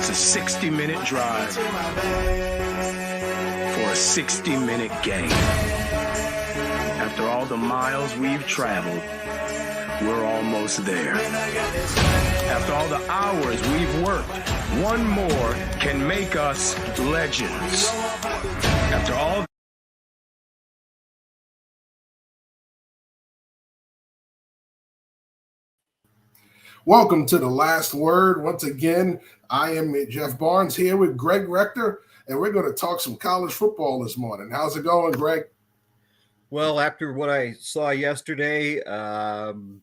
It's a 60-minute drive for a 60-minute game. After all the miles we've traveled, we're almost there. After all the hours we've worked, one more can make us legends. After all Welcome to The Last Word. Once again, I am Jeff Barnes here with Greg Rector, and we're going to talk some college football this morning. How's it going, Greg? Well, after what I saw yesterday,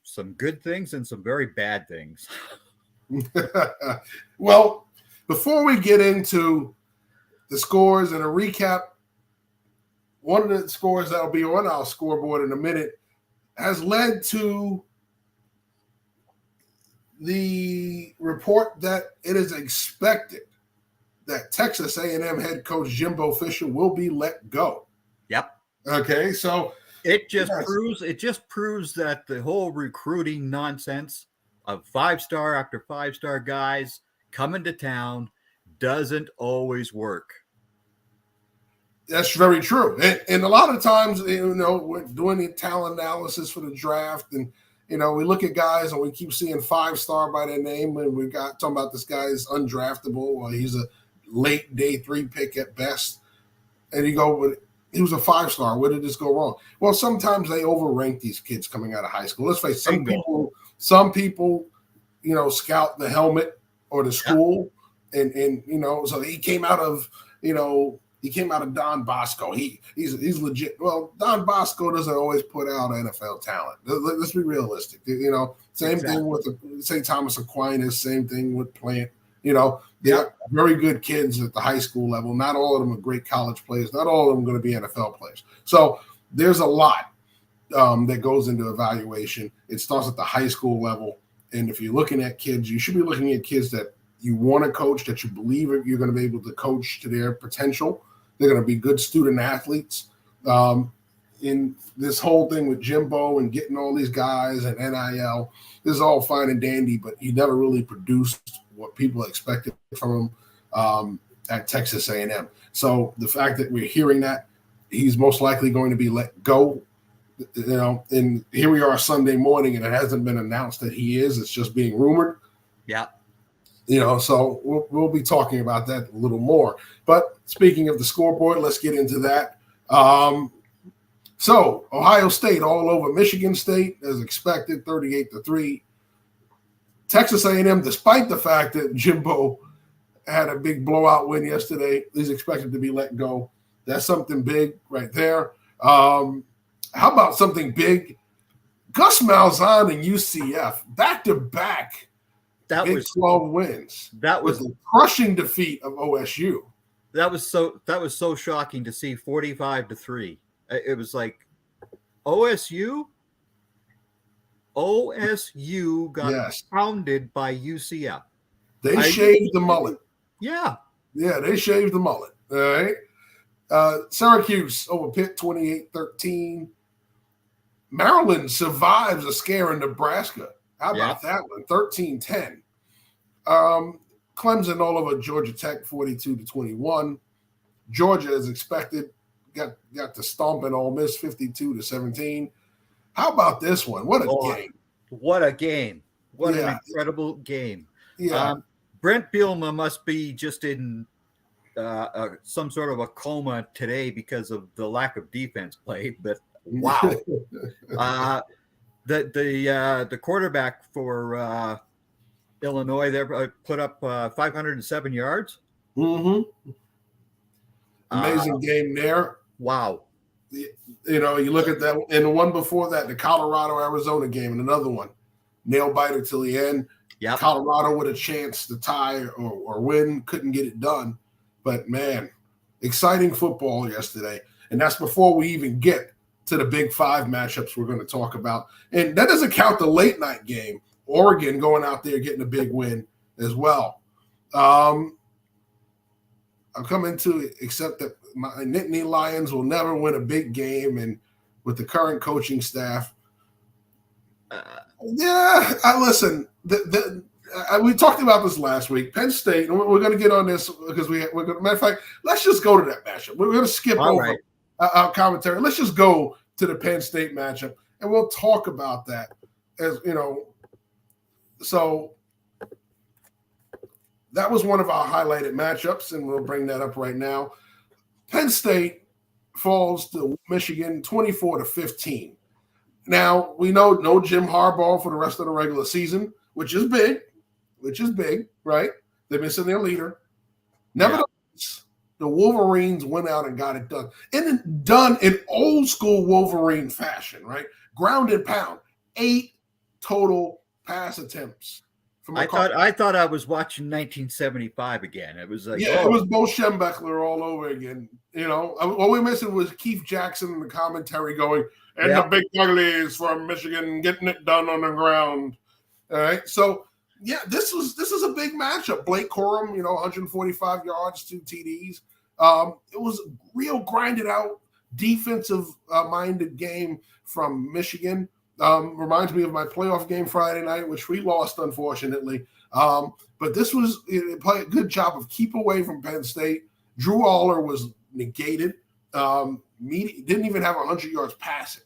some good things and some very bad things. Well, before we get into the scores and a recap, one of the scores that will be on our scoreboard in a minute has led to the report that it is expected that Texas A&M head coach Jimbo Fisher will be let go. Yep. Okay, so it just proves that the whole recruiting nonsense of five-star after five-star guys coming to town doesn't always work. That's very true. And a lot of times, we're doing the talent analysis for the draft, and we look at guys and we keep seeing five-star by their name, and we got talking about this guy is undraftable or he's a late day 3 pick at best. And you go, but he was a five-star. Where did this go wrong? Well, sometimes they overrank these kids coming out of high school. Let's face it, some people, scout the helmet or the school, and so he came out of, he came out of Don Bosco. He's legit. Well, Don Bosco doesn't always put out NFL talent. Let's be realistic. Same thing with St. Thomas Aquinas. Same thing with Plant. They're very good kids at the high school level. Not all of them are great college players. Not all of them are going to be NFL players. So there's a lot that goes into evaluation. It starts at the high school level. And if you're looking at kids, you should be looking at kids that you want to coach, that you believe you're going to be able to coach to their potential. They're going to be good student athletes. In this whole thing with Jimbo and getting all these guys and NIL, this is all fine and dandy, but he never really produced what people expected from him at Texas A&M. So the fact that we're hearing that he's most likely going to be let go, and here we are Sunday morning and it hasn't been announced that he is. It's just being rumored. Yeah. So we'll be talking about that a little more. But speaking of the scoreboard, let's get into that. So Ohio State all over Michigan State as expected, 38-3. Texas A&M, despite the fact that Jimbo had a big blowout win yesterday, is expected to be let go. That's something big right there. How about something big? Gus Malzahn and UCF back-to-back. That was 12 wins. That was a crushing defeat of OSU. That was so shocking to see 45-3. It was like OSU got pounded by UCF. They shaved the mullet. Yeah, they shaved the mullet. All right. Syracuse over Pitt 28-13. Maryland survives a scare in Nebraska. How about that one? 13-10. Clemson all over Georgia Tech 42-21. Georgia, as expected, got to stomping Ole Miss 52-17. How about this one? What a game. What a game. What an incredible game. Yeah. Brent Bielema must be just in some sort of a coma today because of the lack of defense played, but wow. The quarterback for Illinois there put up 507 yards. Mm-hmm. Amazing game there. Wow. You look at that, and the one before that, the Colorado-Arizona game, and another one, nail biter till the end. Yep. Colorado with a chance to tie or win, couldn't get it done. But, man, exciting football yesterday. And that's before we even get to the Big Five matchups we're going to talk about. And that doesn't count the late-night game. Oregon going out there getting a big win as well. I'm coming to accept that my Nittany Lions will never win a big game, and with the current coaching staff, listen. we talked about this last week. Penn State, and we're going to get on this because we're going to, matter of fact, let's just go to that matchup. We're going to skip over our commentary. Let's just go to the Penn State matchup, and we'll talk about that as, you know. So that was one of our highlighted matchups, and we'll bring that up right now. Penn State falls to Michigan 24-15. Now, we know no Jim Harbaugh for the rest of the regular season, which is big, right? They're missing their leader. Nevertheless, the Wolverines went out and got it done. And done in old school Wolverine fashion, right? Ground and pound. 8 total pass attempts. I thought I was watching 1975 again. It was like, it was Bo Schembechler all over again. You know, all we missing was Keith Jackson in the commentary going, and the big uglies from Michigan getting it done on the ground. All right. So yeah, this is a big matchup. Blake Corum, 145 yards, 2 TDs. It was a real grinded out defensive minded game from Michigan. Reminds me of my playoff game Friday night, which we lost, unfortunately. But this was a good job of keep away from Penn State. Drew Aller was negated. Didn't even have 100 yards passing.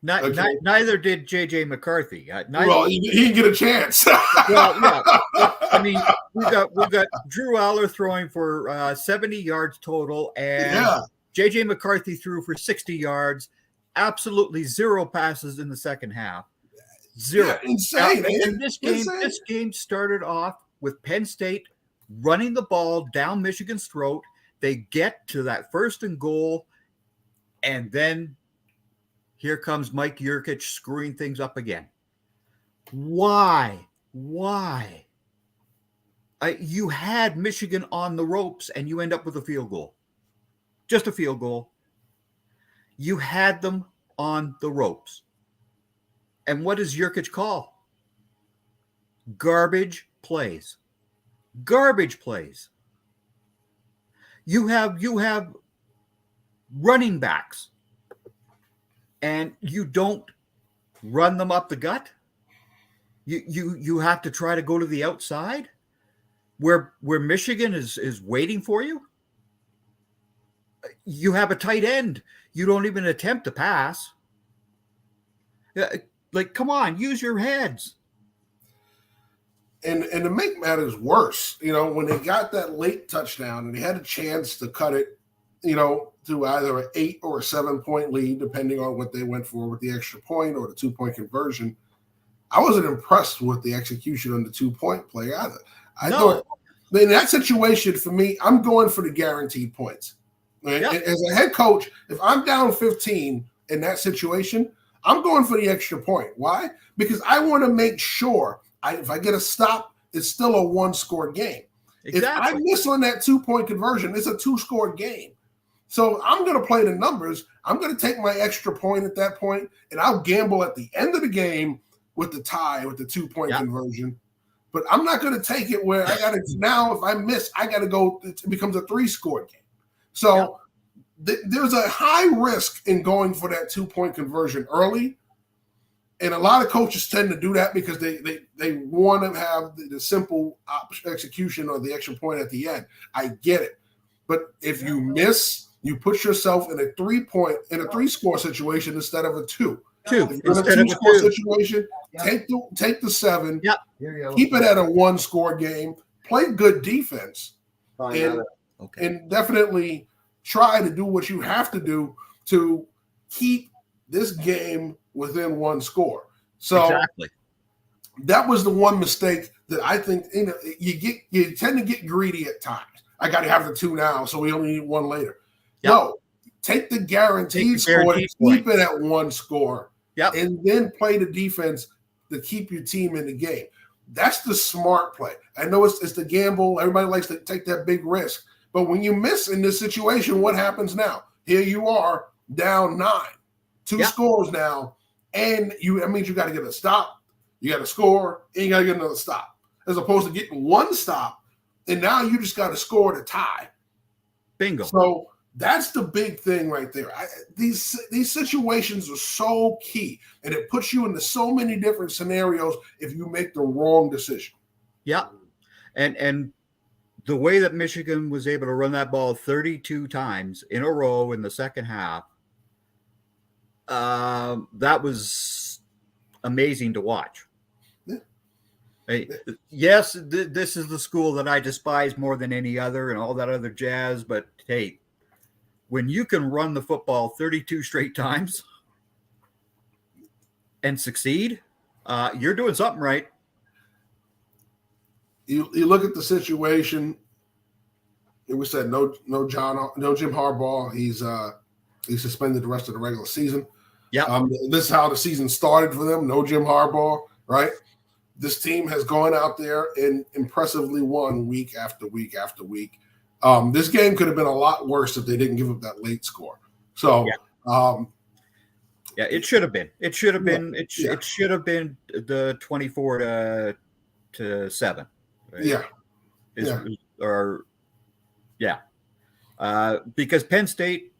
Neither did J.J. McCarthy. He didn't get a chance. I mean, we got Drew Aller throwing for 70 yards total, and J.J. McCarthy threw for 60 yards. Absolutely 0 passes in the second half. 0. Yeah, insane. And this game started off with Penn State running the ball down Michigan's throat. They get to that 1st and goal, and then here comes Mike Yurcich screwing things up again. Why? You had Michigan on the ropes, and you end up with a field goal. Just a field goal. You had them on the ropes. And what does Yurcich call? Garbage plays. Garbage plays. You have running backs, and you don't run them up the gut. You have to try to go to the outside where Michigan is waiting for you. You have a tight end. You don't even attempt to pass. Like, come on, use your heads. And to make matters worse, when they got that late touchdown and they had a chance to cut it, to either an 8 or a 7-point lead, depending on what they went for with the extra point or the 2-point conversion, I wasn't impressed with the execution on the 2-point play either. I thought in that situation, for me, I'm going for the guaranteed points. Right? Yep. As a head coach, if I'm down 15 in that situation, I'm going for the extra point. Why? Because I want to make sure if I get a stop, it's still a 1-score game. Exactly. If I miss on that 2-point conversion, it's a 2-score game. So I'm going to play the numbers. I'm going to take my extra point at that point, and I'll gamble at the end of the game with the tie, with the 2-point conversion. But I'm not going to take it where I got to now, if I miss, I got to go, it becomes a 3-score game. So there's a high risk in going for that 2-point conversion early. And a lot of coaches tend to do that because they want to have the simple execution or the extra point at the end. I get it. But if you miss, you put yourself in a 3-score situation instead of a 2. If you're in a 2-score situation, take the 7, keep it at a 1-score game, play good defense, and definitely try to do what you have to do to keep this game within 1 score. So that was the one mistake that I think you tend to get greedy at times. I got to have the 2 now, so we only need 1 later. Yep. No, take the guaranteed score and keep it at 1 score, and then play the defense to keep your team in the game. That's the smart play. I know it's the gamble. Everybody likes to take that big risk. But when you miss in this situation, what happens now? Here you are down 9, 2 scores now, and that means you got to get a stop, you got to score, and you got to get another stop, as opposed to getting 1 stop, and now you just got to score to tie. Bingo. So that's the big thing right there. These situations are so key, and it puts you into so many different scenarios if you make the wrong decision. Yeah. And the way that Michigan was able to run that ball 32 times in a row in the second half, that was amazing to watch. Yeah. Hey, yes, this is the school that I despise more than any other and all that other jazz. But hey, when you can run the football 32 straight times and succeed, you're doing something right. You look at the situation. We said no Jim Harbaugh. He's suspended the rest of the regular season. Yeah. This is how the season started for them. No Jim Harbaugh, right? This team has gone out there and impressively won week after week after week. This game could have been a lot worse if they didn't give up that late score. So, yeah, it should have been. It should have been. It should have been the 24 to 7. Right? Because Penn State,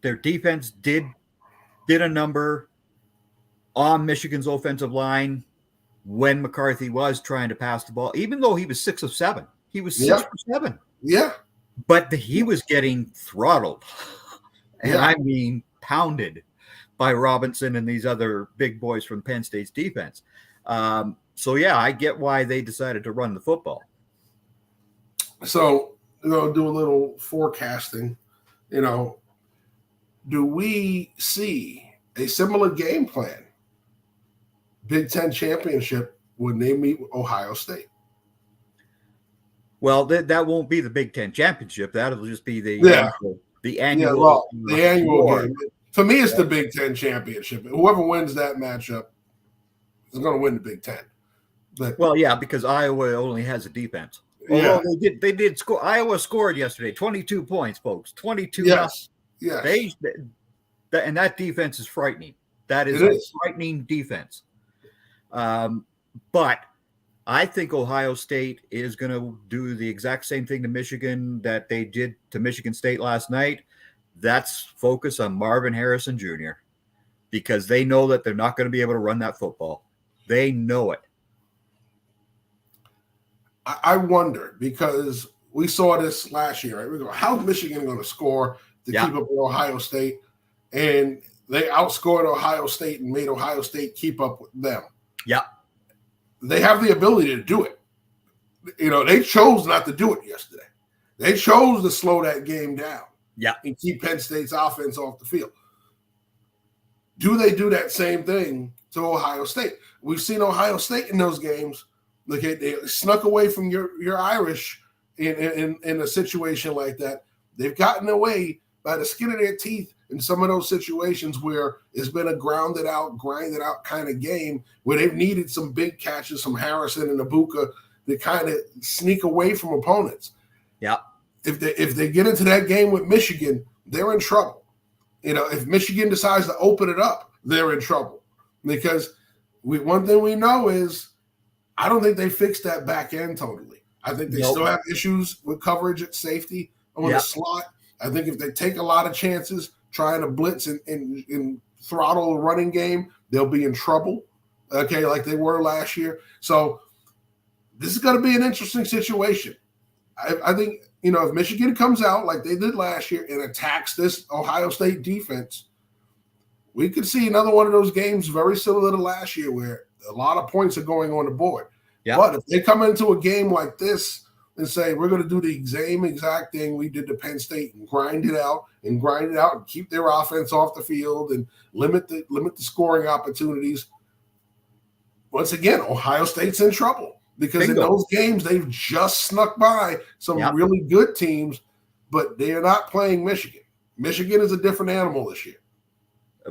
their defense did a number on Michigan's offensive line when McCarthy was trying to pass the ball, even though he was 6 of 7. He was 6 for 7. Yeah. But he was getting throttled. And I mean pounded by Robinson and these other big boys from Penn State's defense. So, I get why they decided to run the football. So, do a little forecasting. Do we see a similar game plan, Big Ten championship, when they meet Ohio State? Well, that won't be the Big Ten championship. That'll just be the annual game. For me, it's the Big Ten championship. Whoever wins that matchup is going to win the Big Ten. But, because Iowa only has a defense. Although they did score. Iowa scored yesterday, 22 points, folks. 22. Yes. And that defense is frightening. That is a frightening defense. But I think Ohio State is going to do the exact same thing to Michigan that they did to Michigan State last night. That's focus on Marvin Harrison Jr. because they know that they're not going to be able to run that football. They know it. I wonder, because we saw this last year, right? We go, how's Michigan going to score to keep up with Ohio State? And they outscored Ohio State and made Ohio State keep up with them. Yeah. They have the ability to do it. They chose not to do it yesterday. They chose to slow that game down. Yeah. And keep Penn State's offense off the field. Do they do that same thing to Ohio State? We've seen Ohio State in those games. Look, they snuck away from your Irish in a situation like that. They've gotten away by the skin of their teeth in some of those situations where it's been a grinded out kind of game where they've needed some big catches, some Harrison and Ibuka to kind of sneak away from opponents. Yeah. If they get into that game with Michigan, they're in trouble. If Michigan decides to open it up, they're in trouble. Because one thing we know is I don't think they fixed that back end totally. I think they still have issues with coverage at safety on the slot. I think if they take a lot of chances trying to blitz and throttle the running game, they'll be in trouble, like they were last year. So this is going to be an interesting situation. I think, if Michigan comes out like they did last year and attacks this Ohio State defense, we could see another one of those games very similar to last year where a lot of points are going on the board. Yeah. But if they come into a game like this and say, we're going to do the same exact thing we did to Penn State and grind it out and keep their offense off the field and limit the scoring opportunities, once again, Ohio State's in trouble because in those games, they've just snuck by some really good teams, but they are not playing Michigan. Michigan is a different animal this year.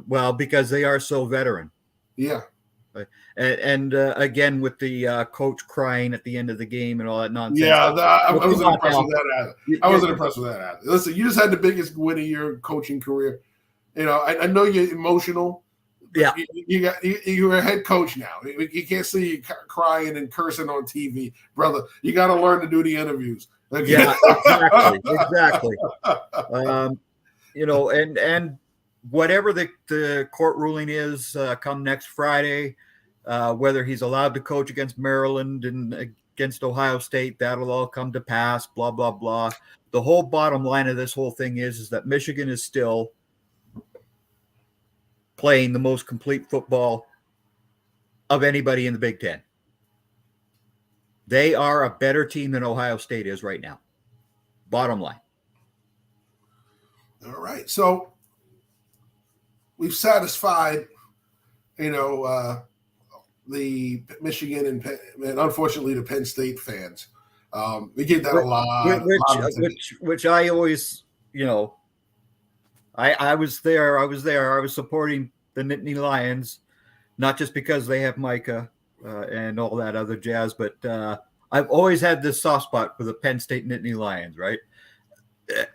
Well, because they are so veteran. Yeah. And again, with the coach crying at the end of the game and all that nonsense. Yeah, I wasn't impressed with that either. I wasn't impressed with that either. Listen, you just had the biggest win of your coaching career. I know you're emotional. Yeah, you're a head coach now. You can't see you crying and cursing on TV, brother. You got to learn to do the interviews. Okay? Yeah, exactly. And whatever the court ruling is come next Friday, whether he's allowed to coach against Maryland and against Ohio State. That'll all come to pass, blah, blah, blah. The whole bottom line of this whole thing is that Michigan is still playing the most complete football of anybody in the Big Ten. They are a better team than Ohio State is right now. Bottom line. All right. So we've satisfied, the Michigan and unfortunately the Penn State fans. We get that a lot. Which I always, I was there. I was supporting the Nittany Lions, not just because they have Micah and all that other jazz, but I've always had this soft spot for the Penn State Nittany Lions, right?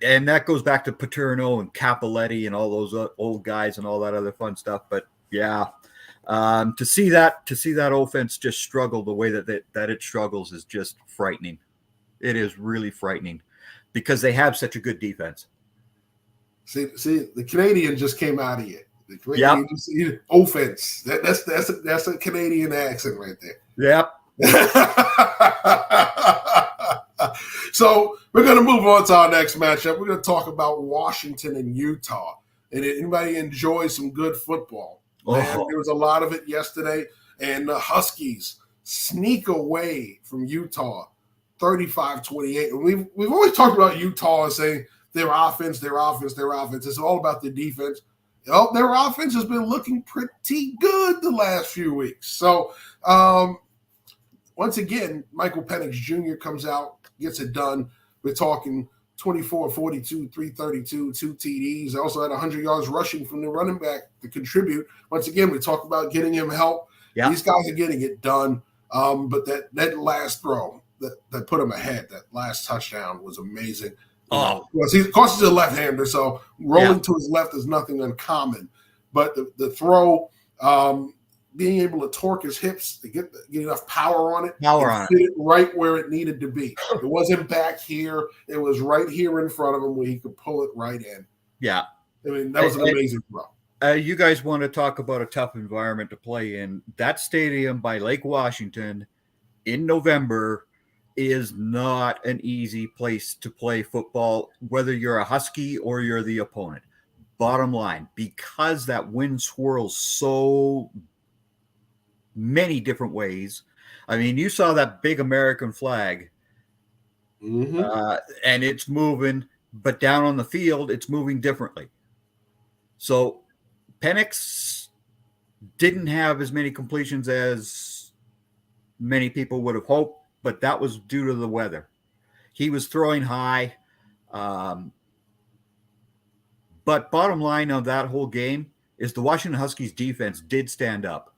And that goes back to Paterno and Capoletti and all those old guys and all that other fun stuff. But yeah, to see that offense just struggle the way that it struggles is just frightening. It is really frightening because they have such a good defense. See, the Canadian just came out of you. The Canadian offense. That's a Canadian accent right there. Yep. So we're going to move on to our next matchup. We're going to talk about Washington and Utah. And anybody enjoys some good football? Man, there was a lot of it yesterday. And the Huskies sneak away from Utah 35-28. And we've always talked about Utah as saying their offense. It's all about the defense. Well, their offense has been looking pretty good the last few weeks. So, once again, Michael Penix Jr. comes out, gets it done. We're talking 24, 42, 332, 2 TDs. I also had 100 yards rushing from the running back to contribute. Once again, we talk about getting him help. Yeah. These guys are getting it done. But that last throw that put him ahead, that last touchdown was amazing. Of course, he's a left-hander, so rolling to his left is nothing uncommon. But the throw, being able to torque his hips to get enough power on it, fit it right where it needed to be. It wasn't back here; it was right here in front of him where he could pull it right in. Yeah, I mean that was an amazing throw. You guys want to talk about a tough environment to play in? That stadium by Lake Washington in November is not an easy place to play football, whether you're a Husky or you're the opponent. Bottom line, because that wind swirls so many different ways. I mean, you saw that big American flag, and it's moving, but down on the field, it's moving differently. So Penix didn't have as many completions as many people would have hoped, but that was due to the weather. He was throwing high. But bottom line of that whole game is the Washington Huskies defense did stand up.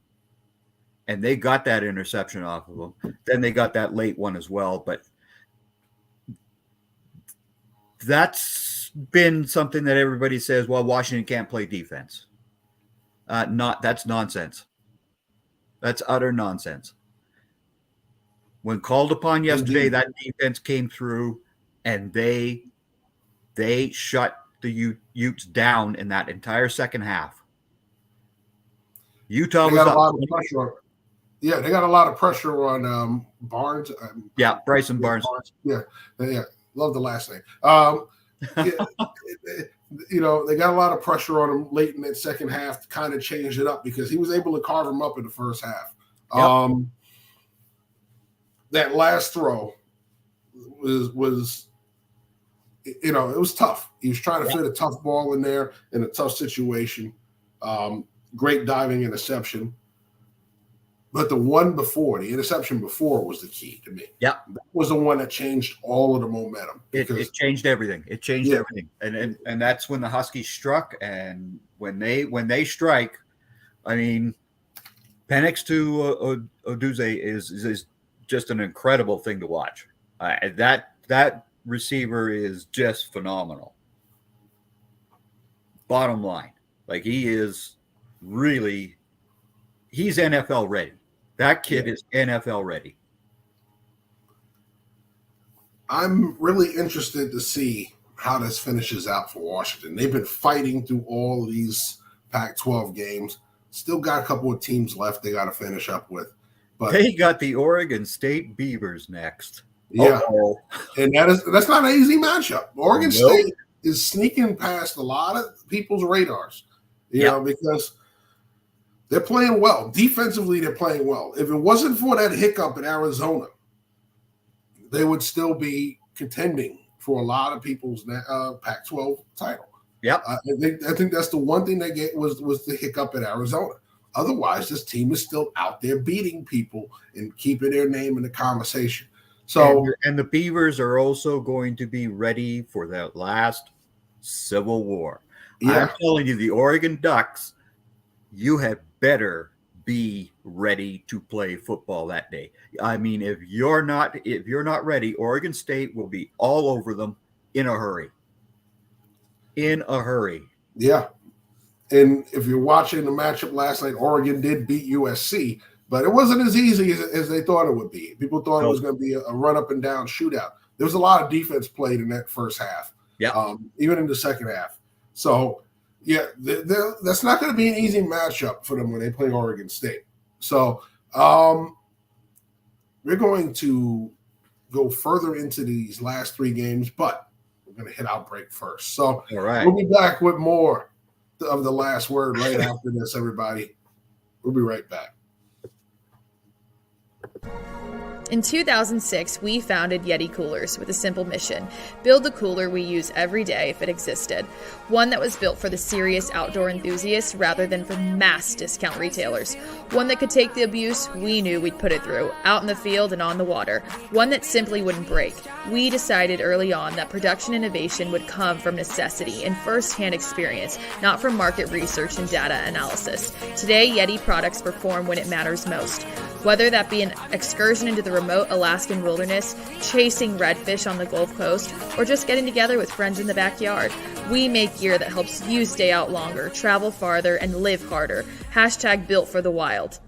And they got that interception off of them. Then they got that late one as well. But that's been something that everybody says, well, Washington can't play defense. That's nonsense. That's utter nonsense. When called upon yesterday, that defense came through and they shut the Utes down in that entire second half. Utah was up. Yeah, they got a lot of pressure on Barnes. Bryson Barnes. Yeah, love the last name. They got a lot of pressure on him late in that second half to kind of change it up because he was able to carve him up in the first half. Yep. That last throw was it was tough. He was trying to fit a tough ball in there in a tough situation. Great diving interception. But the interception before was the key to me. Yeah. That was the one that changed all of the momentum. It changed everything. It changed everything. And that's when the Huskies struck. And when they strike, I mean, Penix to Oduze is just an incredible thing to watch. That receiver is just phenomenal. Bottom line, like he's NFL ready. That kid is NFL ready. I'm really interested to see how this finishes out for Washington. They've been fighting through all these Pac-12 games. Still got a couple of teams left they got to finish up with. But they got the Oregon State Beavers next. yeah, Uh-oh. and that's not an easy matchup. Oregon Nope. State is sneaking past a lot of people's radars, because they're playing well. Defensively, they're playing well. If it wasn't for that hiccup in Arizona, they would still be contending for a lot of people's Pac-12 title. Yep. I think that's the one thing they get was the hiccup in Arizona. Otherwise, this team is still out there beating people and keeping their name in the conversation. So, and the Beavers are also going to be ready for that last Civil War. yeah. I'm telling you, the Oregon Ducks, you had better be ready to play football that day. I mean, if you're not ready, Oregon State will be all over them in a hurry. In a hurry. Yeah. And if you're watching the matchup last night, Oregon did beat USC, but it wasn't as easy as they thought it would be. People thought it was going to be a run up and down shootout. There was a lot of defense played in that first half, even in the second half. So, yeah, that's not going to be an easy matchup for them when they play Oregon State. So, we're going to go further into these last three games, but we're going to hit our break first. So, all right, we'll be back with more of the last word right after this, everybody. We'll be right back. In 2006, we founded Yeti Coolers with a simple mission: build the cooler we use every day if it existed. One that was built for the serious outdoor enthusiasts rather than for mass discount retailers. One that could take the abuse we knew we'd put it through, out in the field and on the water. One that simply wouldn't break. We decided early on that production innovation would come from necessity and first-hand experience, not from market research and data analysis. Today, Yeti products perform when it matters most. Whether that be an excursion into the remote Alaskan wilderness, chasing redfish on the Gulf Coast, or just getting together with friends in the backyard, we make gear that helps you stay out longer, travel farther, and live harder. # built for the wild.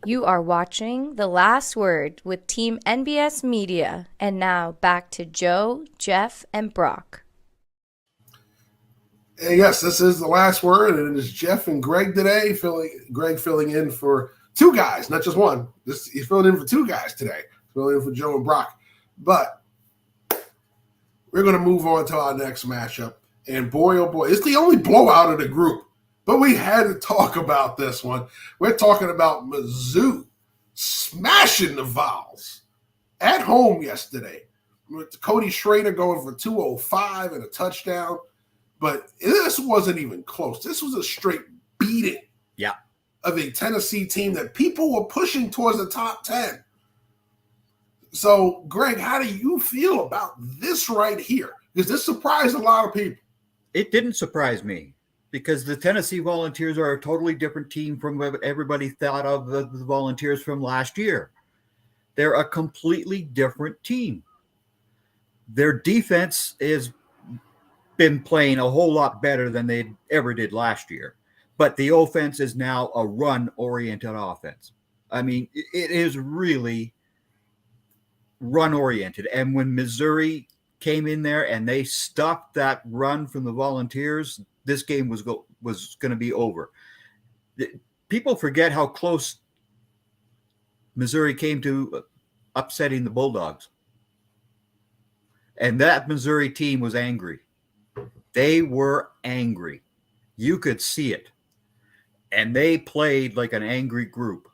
You are watching The Last Word with Team NBS Media. And now back to Joe, Jeff, and Brock. And yes, this is The Last Word, and it is Jeff and Greg today. Greg filling in for two guys, not just one. He's filling in for two guys today. Filling in for Joe and Brock. But we're going to move on to our next matchup. And boy, oh boy, it's the only blowout of the group. But we had to talk about this one. We're talking about Mizzou smashing the Vols at home yesterday, with Cody Schrader going for 205 and a touchdown. But this wasn't even close. This was a straight beating of a Tennessee team that people were pushing towards the top 10. So, Greg, how do you feel about this right here? Because this surprised a lot of people. It didn't surprise me, because the Tennessee Volunteers are a totally different team from what everybody thought of the Volunteers from last year. They're a completely different team. Their defense has been playing a whole lot better than they ever did last year. But the offense is now a run-oriented offense. I mean, it is really run-oriented. And when Missouri came in there and they stopped that run from the Volunteers, this game was going to be over. People forget how close Missouri came to upsetting the Bulldogs. And that Missouri team was angry. They were angry. You could see it. And they played like an angry group.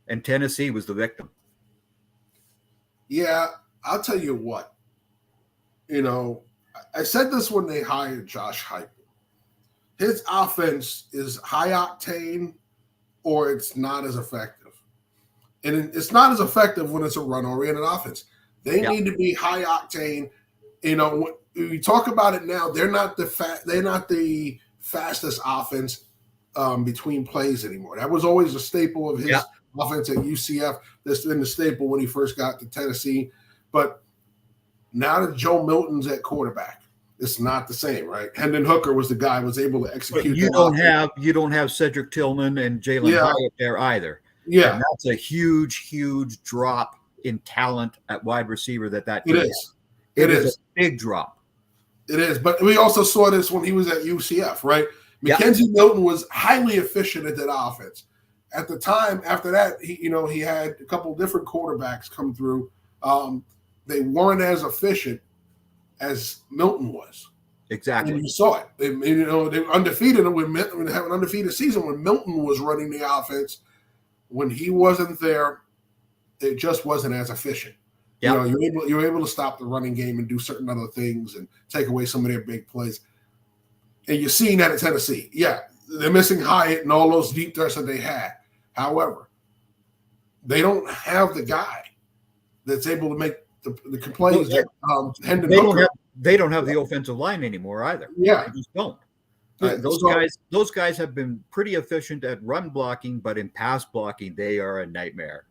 And Tennessee was the victim. Yeah, I'll tell you what. You know, I said this when they hired Josh Heupel. His offense is high octane, or it's not as effective. And it's not as effective when it's a run-oriented offense. They need to be high octane. You know, when you talk about it now, they're not the fastest offense between plays anymore. That was always a staple of his offense at UCF. That's been the staple when he first got to Tennessee. But now that Joe Milton's at quarterback, it's not the same, right? Hendon Hooker was the guy who was able to execute. But you don't have Cedric Tillman and Jalen Hyatt there either. Yeah, and that's a huge drop in talent at wide receiver. That team it is. It is a big drop. It is, but we also saw this when he was at UCF, right? Mackenzie Milton was highly efficient at that offense. At the time, after that, he had a couple different quarterbacks come through. They weren't as efficient as Milton was. Exactly. And you saw it. They were undefeated when they have an undefeated season when Milton was running the offense. When he wasn't there, it just wasn't as efficient. Yep. You're able to stop the running game and do certain other things and take away some of their big plays. And you're seeing that at Tennessee. Yeah, they're missing Hyatt and all those deep threats that they had. However, they don't have the guy that's able to make the plays that Hendon Hooker. They don't have the offensive line anymore either. Yeah, they just don't. Yeah, those guys have been pretty efficient at run blocking, but in pass blocking, they are a nightmare.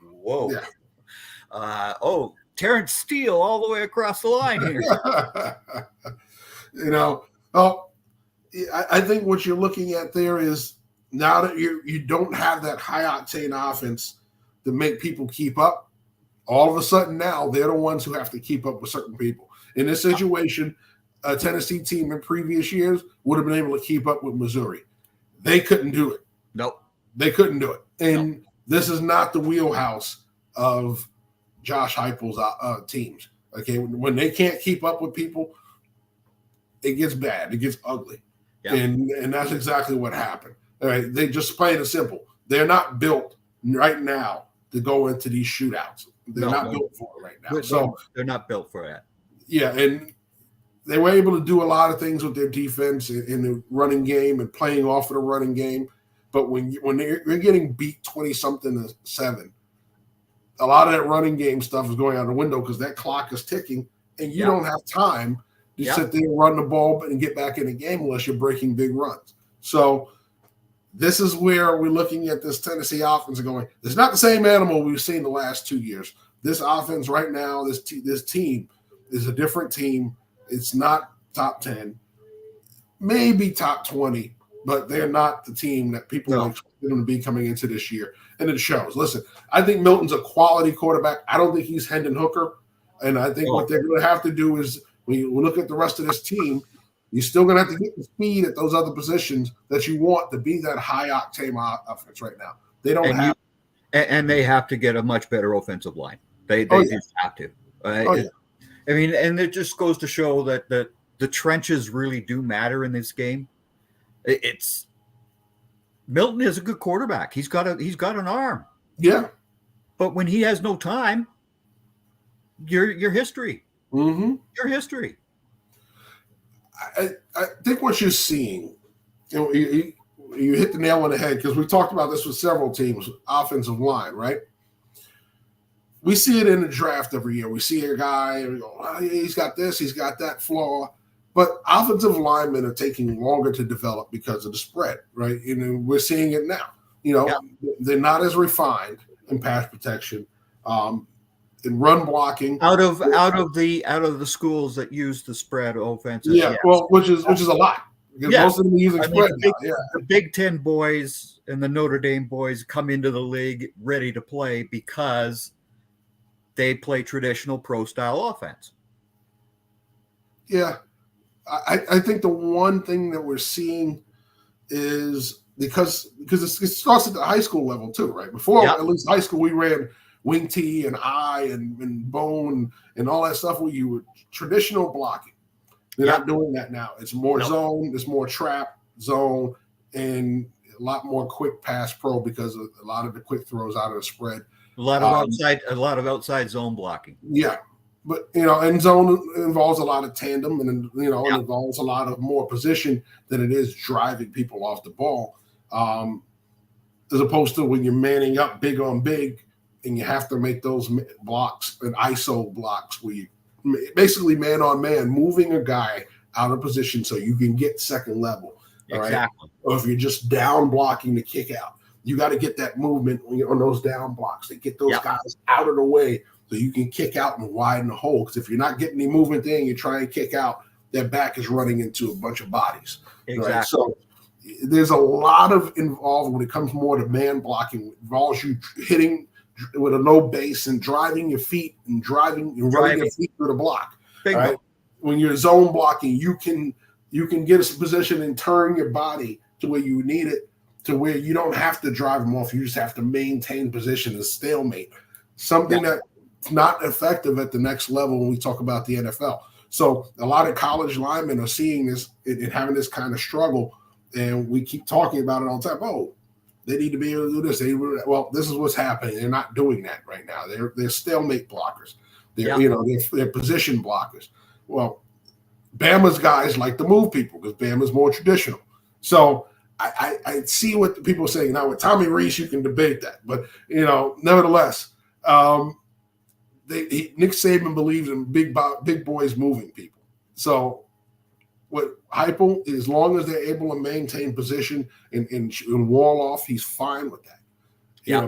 Whoa. Yeah. Terrence Steele all the way across the line here. I think what you're looking at there is now that you don't have that high octane offense to make people keep up. All of a sudden now they're the ones who have to keep up with certain people. In this situation, a Tennessee team in previous years would have been able to keep up with Missouri. They couldn't do it. Nope. They couldn't do it. And this is not the wheelhouse of Josh Heupel's teams. Okay, when they can't keep up with people, it gets bad. It gets ugly. Yeah. And that's exactly what happened. All right, they just plain and simple. They're not built right now to go into these shootouts. They're not built for it right now. They're not built for that. Yeah, and they were able to do a lot of things with their defense in the running game and playing off of the running game. But when you're getting beat 20-something to 7, a lot of that running game stuff is going out the window because that clock is ticking, and you don't have time to sit there and run the ball and get back in the game unless you're breaking big runs. So this is where we're looking at this Tennessee offense and going, it's not the same animal we've seen the last 2 years. This offense right now, this team is a different team. It's not top 10, maybe top 20, but they're not the team that people expect them to be coming into this year. And it shows. Listen, I think Milton's a quality quarterback. I don't think he's Hendon Hooker. And I think what they're going to have to do is when you look at the rest of this team, you're still going to have to get the speed at those other positions that you want to be that high-octane offense right now. They don't have – And they have to get a much better offensive line. They just have to. I mean, and it just goes to show that the trenches really do matter in this game. Milton is a good quarterback. He's got an arm. Yeah. But when he has no time, you're history. Mm-hmm. You're history. I think what you're seeing, you hit the nail on the head because we talked about this with several teams, offensive line, right? We see it in the draft every year. We see a guy, and we go, he's got this, he's got that flaw. But offensive linemen are taking longer to develop because of the spread, right? We're seeing it now. They're not as refined in pass protection, in run blocking. Out of the schools that use the spread offenses. Yeah, well, which is a lot. Because most of them are using spread now. The Big Ten boys and the Notre Dame boys come into the league ready to play because they play traditional pro-style offense. Yeah. I think the one thing that we're seeing is because it starts at the high school level too, right? Before at least high school, we ran wing T and I and bone and all that stuff where you were traditional blocking. They're not doing that now. It's more zone, it's more trap zone, and a lot more quick pass pro because of a lot of the quick throws out of the spread. A lot of outside zone blocking. Yeah. But, end zone involves a lot of tandem and, it involves a lot of more position than it is driving people off the ball. as opposed to when you're manning up big on big and you have to make those blocks and ISO blocks where you basically man on man, moving a guy out of position so you can get second level. Exactly. Right? Or if you're just down blocking the kick out, you got to get that movement when you're on those down blocks. They get those guys out of the way so you can kick out and widen the hole. Because if you're not getting any movement there and you try and kick out, that back is running into a bunch of bodies. Exactly. Right? So there's a lot of involved when it comes more to man blocking. It involves you hitting with a low base and driving your feet and running your feet through the block. Right? When you're zone blocking, you can get a position and turn your body to where you need it, to where you don't have to drive them off. You just have to maintain position and stalemate. Something that's not effective at the next level when we talk about the NFL. So a lot of college linemen are seeing this and having this kind of struggle, and we keep talking about it all the time. Oh, they need to be able to do this. Well, this is what's happening. They're not doing that right now. They're stalemate blockers. They're position blockers. Well, Bama's guys like to move people because Bama's more traditional. So I see what the people are saying. Now with Tommy Rees, you can debate that, but nevertheless, Nick Saban believes in big boys moving people. So what Heupel, as long as they're able to maintain position and wall off, he's fine with that.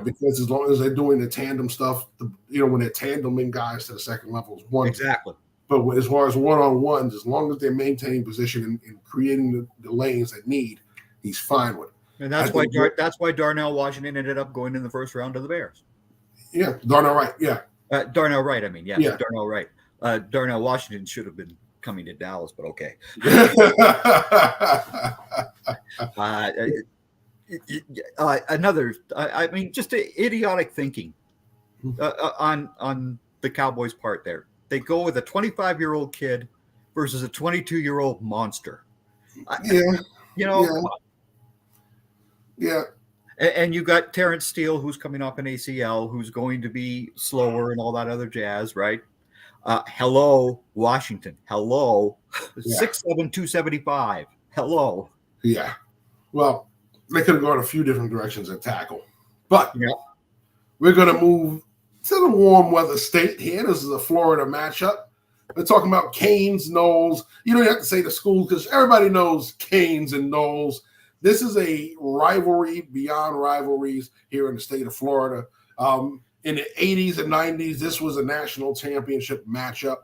Because as long as they're doing the tandem stuff, when they're tandeming guys to the second level is one. Exactly. But as far as one-on-ones, as long as they're maintaining position and creating the lanes that need, he's fine with it. And that's why Darnell Washington ended up going in the first round to the Bears. Yeah, Darnell Wright. Yeah, Darnell Wright. I mean, Darnell Wright. Darnell Washington should have been coming to Dallas, but okay. Just idiotic thinking on the Cowboys' part there. They go with a 25-year-old kid versus a 22-year-old monster. Yeah. And you got Terrence Steele, who's coming off an ACL, who's going to be slower and all that other jazz, right? Hello, Washington. Hello. 6'7", 275. Hello. Yeah. Well, they could have gone a few different directions at tackle. But we're going to move to the warm weather state here. This is a Florida matchup. We're talking about Canes, Noles. You don't have to say the school because everybody knows Canes and Noles. This is a rivalry beyond rivalries here in the state of Florida. In the 80s and 90s, this was a national championship matchup.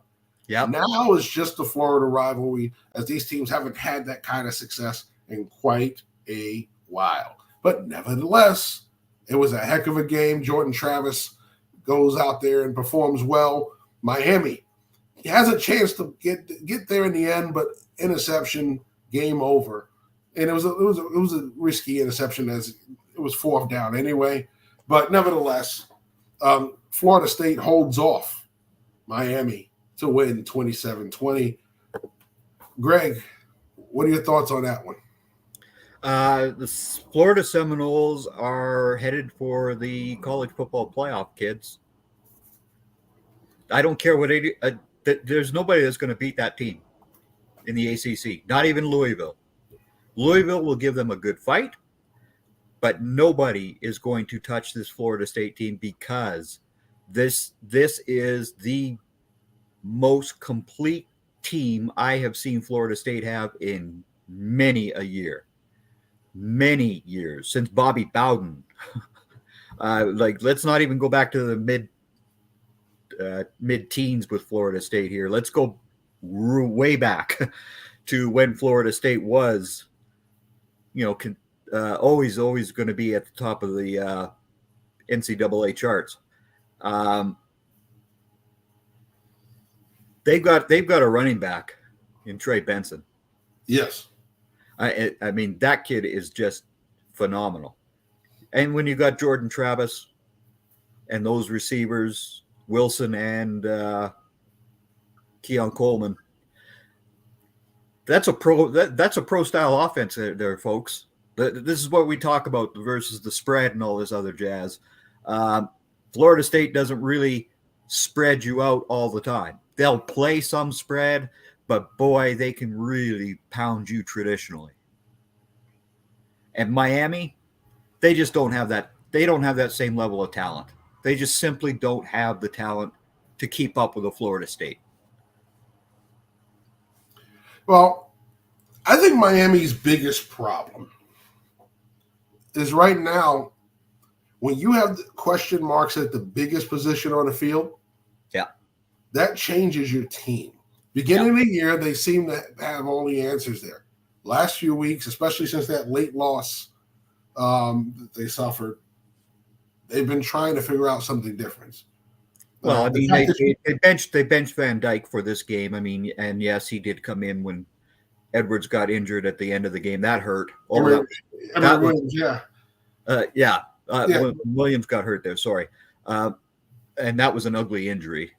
Yeah. Now it's just a Florida rivalry, as these teams haven't had that kind of success in quite a while. But nevertheless, it was a heck of a game. Jordan Travis goes out there and performs well. Miami, he has a chance to get there in the end, but interception, game over. And it was a risky interception as it was fourth down anyway. But nevertheless, Florida State holds off Miami to win 27-20. Greg, what are your thoughts on that one? The Florida Seminoles are headed for the college football playoff, kids. I don't care what there's nobody that's going to beat that team in the ACC, not even Louisville. Louisville will give them a good fight, but nobody is going to touch this Florida State team because this is the most complete team I have seen Florida State have in many years since Bobby Bowden. Let's not even go back to the mid-teens with Florida State here. Let's go way back to when Florida State was, always going to be at the top of the NCAA charts. They've got a running back in Trey Benson. Yes. I mean, that kid is just phenomenal. And when you got Jordan Travis and those receivers, Wilson and Keon Coleman, that's a pro style offense there, folks. This is what we talk about versus the spread and all this other jazz. Florida State doesn't really spread you out all the time. They'll play some spread, but boy, they can really pound you traditionally. And Miami, they just don't have that. They don't have that same level of talent. They just simply don't have the talent to keep up with a Florida State. Well, I think Miami's biggest problem is right now when you have question marks at the biggest position on the field. Yeah, that changes your team. Beginning of the year, they seem to have all the answers there. Last few weeks, especially since that late loss that they suffered, they've been trying to figure out something different. Well, I mean, they benched Van Dyke for this game. I mean, and yes, he did come in when Edwards got injured at the end of the game. That hurt. Williams, Williams got hurt there. Sorry, and that was an ugly injury.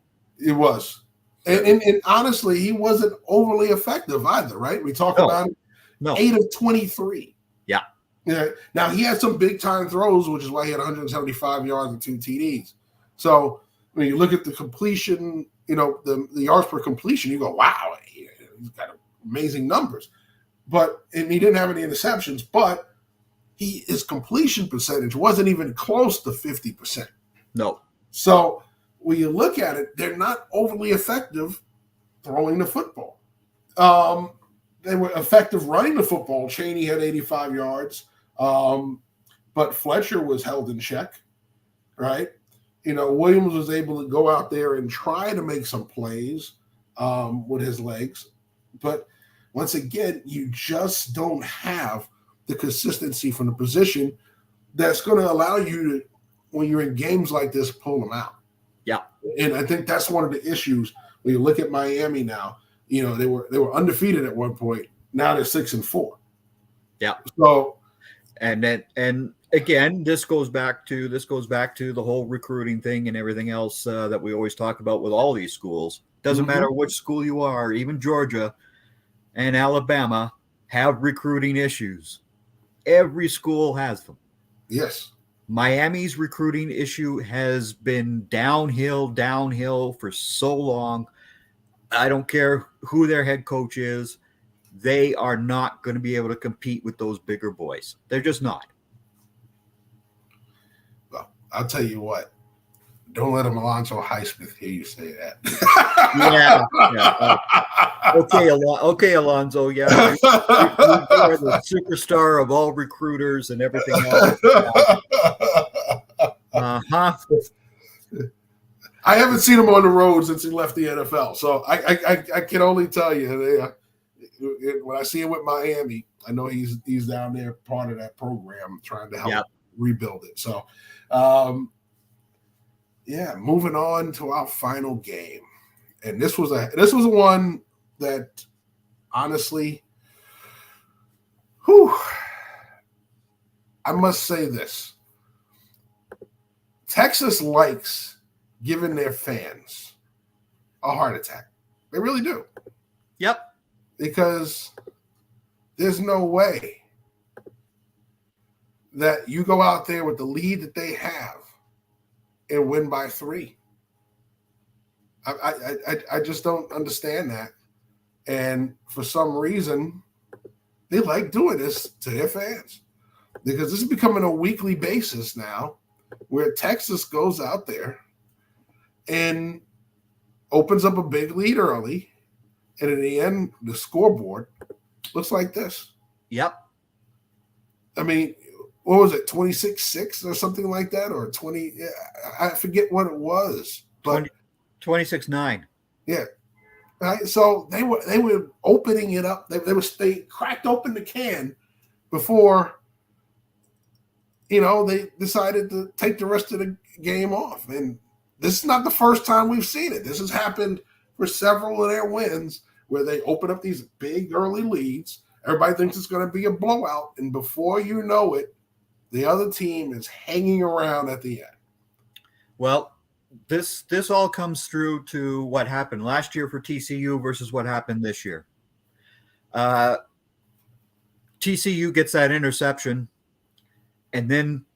It was, and honestly, he wasn't overly effective either. Right? We talk about it. 8 of 23. Yeah. Yeah. Now he had some big time throws, which is why he had 175 yards and 2 TDs. So when you look at the completion, the yards per completion, you go, wow, he's got amazing numbers. And he didn't have any interceptions, but his completion percentage wasn't even close to 50%. No. So when you look at it, they're not overly effective throwing the football. They were effective running the football. Chaney had 85 yards, but Fletcher was held in check, right? Williams was able to go out there and try to make some plays with his legs. But once again, you just don't have the consistency from the position that's going to allow you to, when you're in games like this, pull them out. Yeah. And I think that's one of the issues when you look at Miami now. They were undefeated at one point. Now they're 6-4. Yeah. So, and again, this goes back to the whole recruiting thing and everything else that we always talk about with all these schools. Doesn't matter which school you are, even Georgia and Alabama have recruiting issues. Every school has them. Yes. Miami's recruiting issue has been downhill for so long. I don't care who their head coach is. They are not going to be able to compete with those bigger boys. They're just not. Well, I'll tell you what. Don't let Alonzo Highsmith hear you say that. Okay, Alonzo. Yeah, you are the superstar of all recruiters and everything else. I haven't seen him on the road since he left the NFL, so I can only tell you when I see him with Miami, I know he's down there part of that program trying to help rebuild it. So, moving on to our final game, and this was one that honestly, I must say this: Texas likes giving their fans a heart attack. They really do. Yep. Because there's no way that you go out there with the lead that they have and win by 3. I just don't understand that. And for some reason, they like doing this to their fans. Because this is becoming a weekly basis now where Texas goes out there and opens up a big lead early, and in the end, the scoreboard looks like this. Yep. I mean, what was it, 26-6 or something like that, or 20? I forget what it was, but 26-9. Yeah. Right. So they were opening it up. They cracked open the can before, they decided to take the rest of the game off. And this is not the first time we've seen it. This has happened for several of their wins where they open up these big early leads. Everybody thinks it's going to be a blowout. And before you know it, the other team is hanging around at the end. Well, this all comes through to what happened last year for TCU versus what happened this year. TCU gets that interception, and then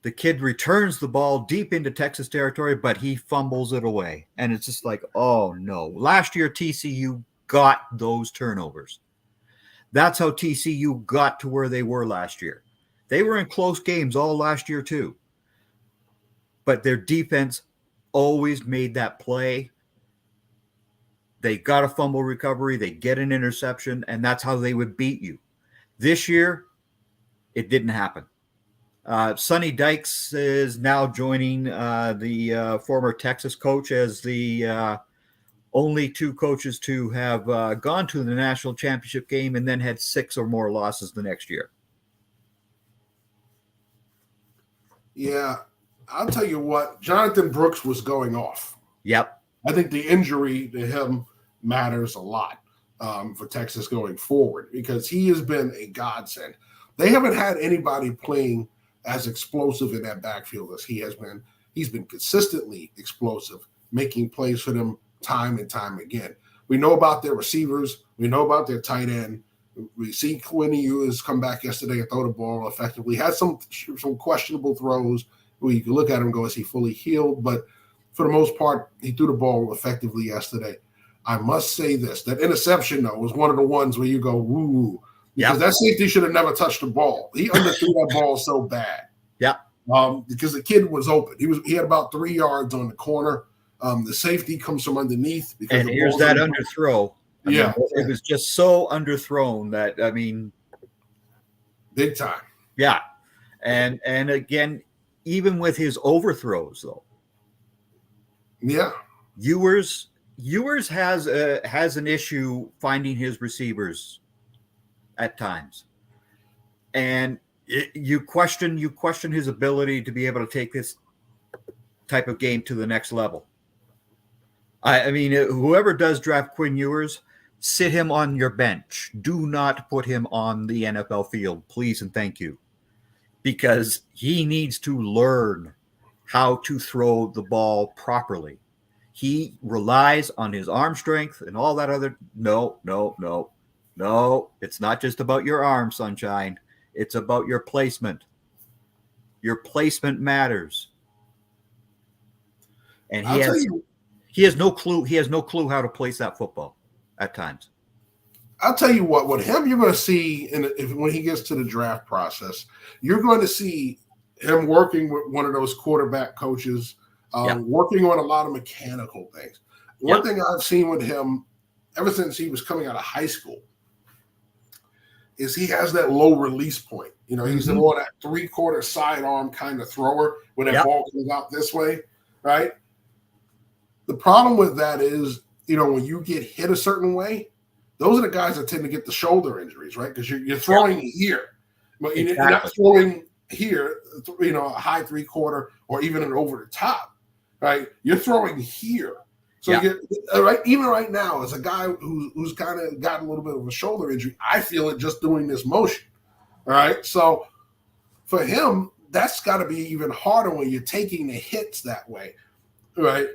the kid returns the ball deep into Texas territory, but he fumbles it away. And it's just like, oh, no. Last year, TCU got those turnovers. That's how TCU got to where they were last year. They were in close games all last year too. But their defense always made that play. They got a fumble recovery, they get an interception, and that's how they would beat you. This year, it didn't happen. Sonny Dykes is now joining the former Texas coach as the only two coaches to have gone to the national championship game and then had 6 or more losses the next year. Yeah, I'll tell you what, Jonathan Brooks was going off. Yep. I think the injury to him matters a lot for Texas going forward because he has been a godsend. They haven't had anybody playing as explosive in that backfield as he has been. He's been consistently explosive, making plays for them time and time again. We know about their receivers. We know about their tight end. We see Quinn Ewers come back yesterday and throw the ball effectively. Had some questionable throws where you can look at him and go, is he fully healed? But for the most part, he threw the ball effectively yesterday. I must say this. That interception, though, was one of the ones where you go, woo. Because that safety should have never touched the ball. He underthrew that ball so bad. Yeah. Because the kid was open. He had about 3 yards on the corner. The safety comes from underneath. Because and here's that underthrow. It was just so underthrown that, big time. Yeah. And again, even with his overthrows, though. Yeah. Ewers has an issue finding his receivers at times. And you question his ability to be able to take this type of game to the next level. I mean, whoever does draft Quinn Ewers, sit him on your bench. Do not put him on the NFL field, please and thank you. Because he needs to learn how to throw the ball properly. He relies on his arm strength and all that other. No. It's not just about your arm, sunshine. It's about your placement. Your placement matters. And he has no clue. He has no clue how to place that football at times. I'll tell you what. With him, you're going to see when he gets to the draft process, you're going to see him working with one of those quarterback coaches, working on a lot of mechanical things. One thing I've seen with him ever since he was coming out of high school is he has that low release point. You know, he's more that 3/4 sidearm kind of thrower where that ball comes out this way, right? The problem with that is, when you get hit a certain way, those are the guys that tend to get the shoulder injuries, right? Because you're throwing here, but you're not throwing here, a high 3/4 or even an over the top, right? You're throwing here. So even right now, as a guy who's kind of got a little bit of a shoulder injury, I feel it just doing this motion. All right. So for him, that's got to be even harder when you're taking the hits that way. Right.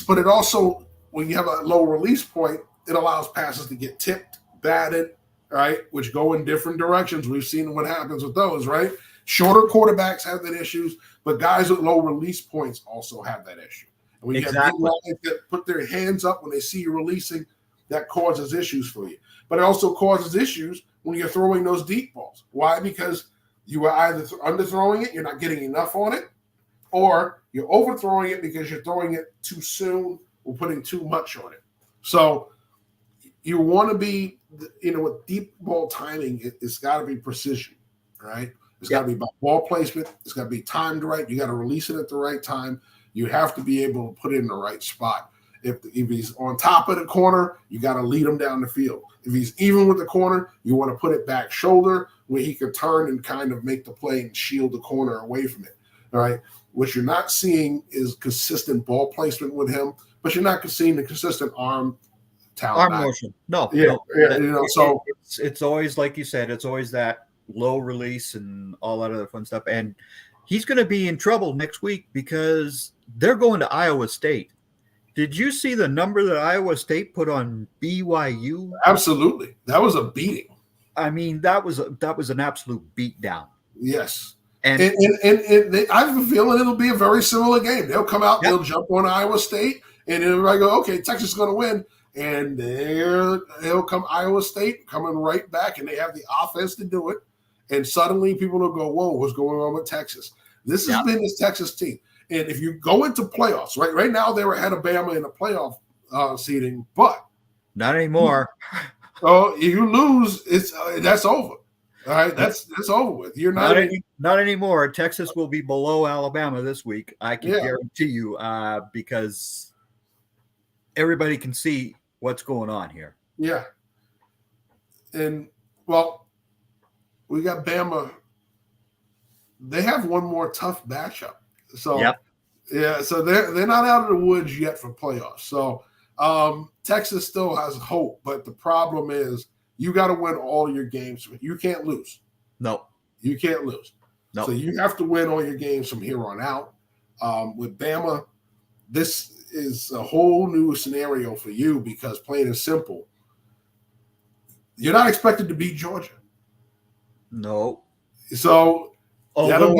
But it also, when you have a low release point, it allows passes to get tipped, batted, right, which go in different directions. We've seen what happens with those, right? Shorter quarterbacks have that issues, but guys with low release points also have that issue. And when you have big guys that put their hands up when they see you releasing, that causes issues for you. But it also causes issues when you're throwing those deep balls. Why? Because you are either underthrowing it, you're not getting enough on it, or you're overthrowing it because you're throwing it too soon or putting too much on it. So you want to be, with deep ball timing, it's got to be precision, right? It's got to be about ball placement. It's got to be timed right. You got to release it at the right time. You have to be able to put it in the right spot. If he's on top of the corner, you got to lead him down the field. If he's even with the corner, you want to put it back shoulder where he can turn and kind of make the play and shield the corner away from it. All right. What you're not seeing is consistent ball placement with him, but you're not seeing the consistent arm talent. Arm motion. No. So it's always, like you said, it's always that low release and all that other fun stuff. And he's going to be in trouble next week because they're going to Iowa State. Did you see the number that Iowa State put on BYU? Absolutely. That was a beating. I mean, that was an absolute beatdown. Yes. And I have a feeling it'll be a very similar game. They'll come out, they'll jump on Iowa State, and everybody go, okay, Texas is going to win. And he'll come Iowa State coming right back, and they have the offense to do it. And suddenly people will go, whoa, what's going on with Texas? This has been this Texas team. And if you go into playoffs, right now they're ahead of Bama in the playoff seeding, but not anymore. Oh, you lose, that's over. All right, that's over with. You're not anymore. Texas will be below Alabama this week. I can guarantee you, because everybody can see what's going on here. Yeah, and well, we got Bama. They have one more tough matchup. So so they're not out of the woods yet for playoffs. So Texas still has hope, but the problem is you got to win all your games. You can't lose. No, you can't lose. No. So you have to win all your games from here on out. With Bama, this is a whole new scenario for you because plain and simple, you're not expected to beat Georgia. No. So although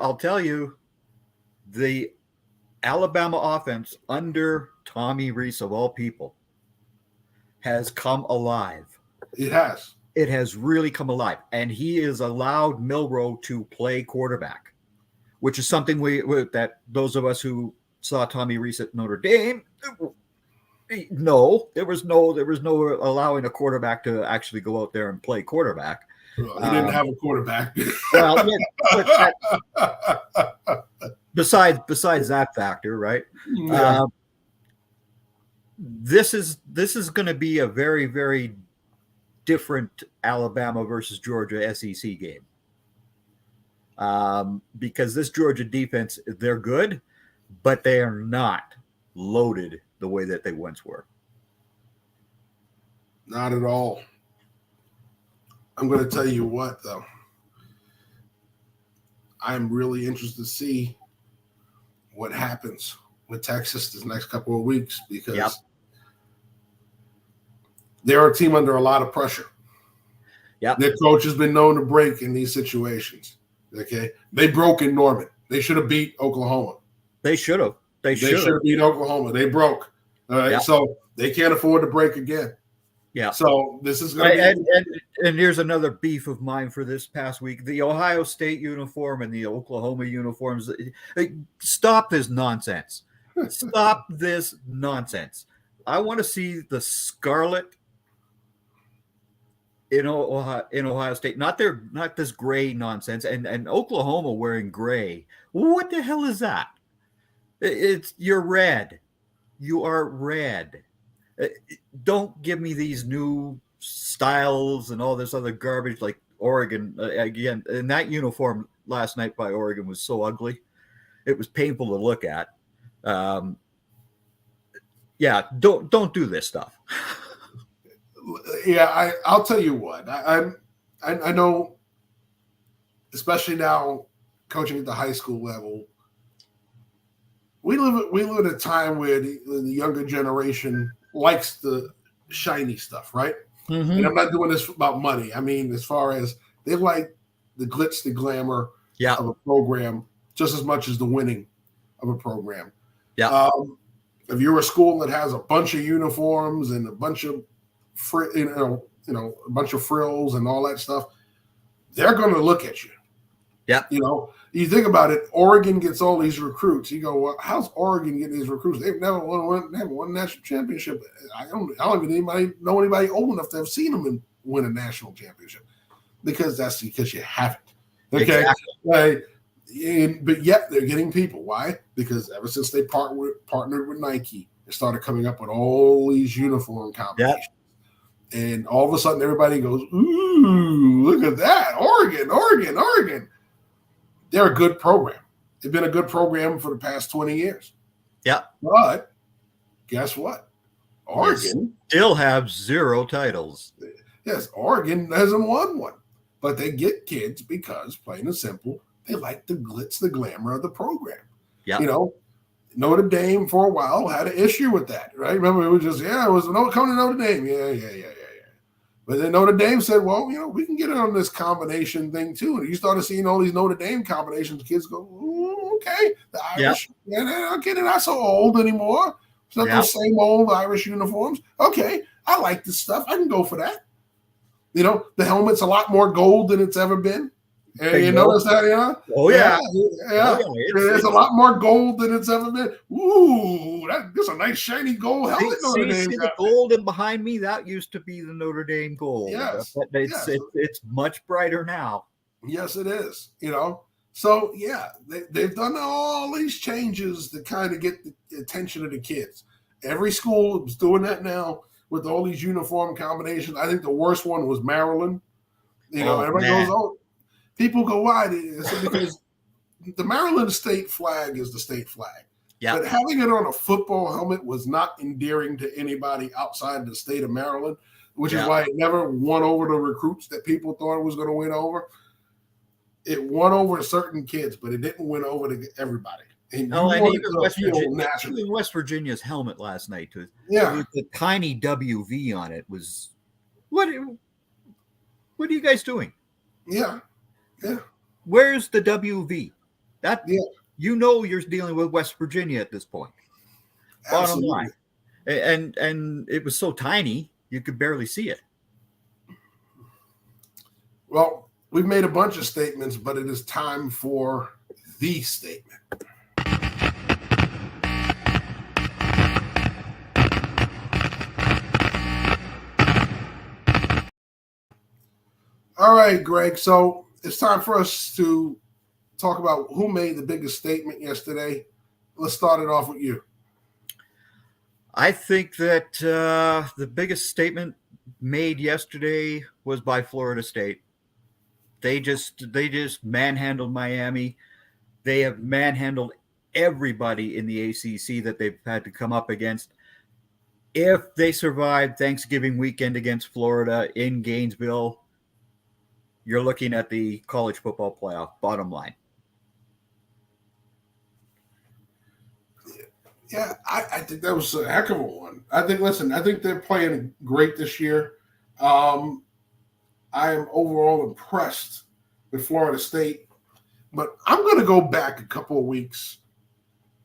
I'll tell you, the Alabama offense under Tommy Rees, of all people, has come alive. It has. It has really come alive. And he has allowed Milroe to play quarterback, which is something that those of us who saw Tommy Rees at Notre Dame, no, there was no allowing a quarterback to actually go out there and play quarterback. Well, he didn't have a quarterback. Well, besides that factor, right? Yeah. This is going to be a very, very different Alabama versus Georgia SEC game, because this Georgia defense, they're good, but they are not loaded the way that they once were. Not at all. I'm going to tell you what, though. I'm really interested to see what happens with Texas this next couple of weeks because they're a team under a lot of pressure. Yep. Their coach has been known to break in these situations. Okay. They broke in Norman. They should have beat Oklahoma. They should have. They should have beat Oklahoma. They broke. All right. Yep. So they can't afford to break again. Yeah. So this is going to be. And here's another beef of mine for this past week: the Ohio State uniform and the Oklahoma uniforms. Stop this nonsense! Stop this nonsense! I want to see the scarlet in Ohio State, not this gray nonsense, and Oklahoma wearing gray. What the hell is that? You're red. You are red. Don't give me these new styles and all this other garbage like Oregon. Again, and that uniform last night by Oregon was so ugly. It was painful to look at. Don't do this stuff. Yeah, I'll tell you what. I know, especially now coaching at the high school level, we live at a time where the younger generation likes the shiny stuff, right? Mm-hmm. And I'm not doing this about money. I mean, as far as they like the glitz, the glamour of a program just as much as the winning of a program. Yeah. If you're a school that has a bunch of uniforms and a bunch of a bunch of frills and all that stuff, they're going to look at you. Yeah. You think about it, Oregon gets all these recruits. You go, well, how's Oregon getting these recruits? They've never won a national championship. I don't even know anybody old enough to have seen them win a national championship because you haven't. Okay. Exactly. But yet they're getting people. Why? Because ever since they partnered with Nike, they started coming up with all these uniform combinations. Yep. And all of a sudden everybody goes, ooh, look at that. Oregon. They're a good program. They've been a good program for the past 20 years. Yeah. But guess what? Oregon still have 0 titles. Yes, Oregon hasn't won one. But they get kids because, plain and simple, they like the glitz, the glamour of the program. Yeah. Notre Dame for a while had an issue with that, right? Remember, it was just, coming to Notre Dame. Yeah. But then Notre Dame said, well, we can get it on this combination thing too. And you started seeing all these Notre Dame combinations. Kids go, ooh, okay. The Irish, okay, they're not so old anymore. It's not those same old Irish uniforms. Okay, I like this stuff. I can go for that. The helmet's a lot more gold than it's ever been. You notice that, Oh, yeah. Yeah. It's a lot more gold than it's ever been. Ooh, that's a nice shiny gold helmet. See the gold in behind me? That used to be the Notre Dame gold. Yes. It's much brighter now. Yes, it is. So, yeah, they've done all these changes to kind of get the attention of the kids. Every school is doing that now with all these uniform combinations. I think the worst one was Maryland. Everybody goes, oh, people go, why? Because the Maryland state flag is the state flag. Yeah. But having it on a football helmet was not endearing to anybody outside the state of Maryland, which is why it never won over the recruits that people thought it was going to win over. It won over certain kids, but it didn't win over to everybody. And even West Virginia's helmet last night, with the tiny WV on it, was what are you guys doing? Yeah. Where's the WV? You're dealing with West Virginia at this point. Bottom line. And it was so tiny you could barely see it. Well, we've made a bunch of statements, but it is time for the statement. All right, Greg. So it's time for us to talk about who made the biggest statement yesterday. Let's start it off with you. I think that the biggest statement made yesterday was by Florida State. They just manhandled Miami. They have manhandled everybody in the ACC that they've had to come up against. If they survive Thanksgiving weekend against Florida in Gainesville, you're looking at the college football playoff, bottom line. Yeah, I think that was a heck of a one. I think they're playing great this year. I am overall impressed with Florida State, but I'm going to go back a couple of weeks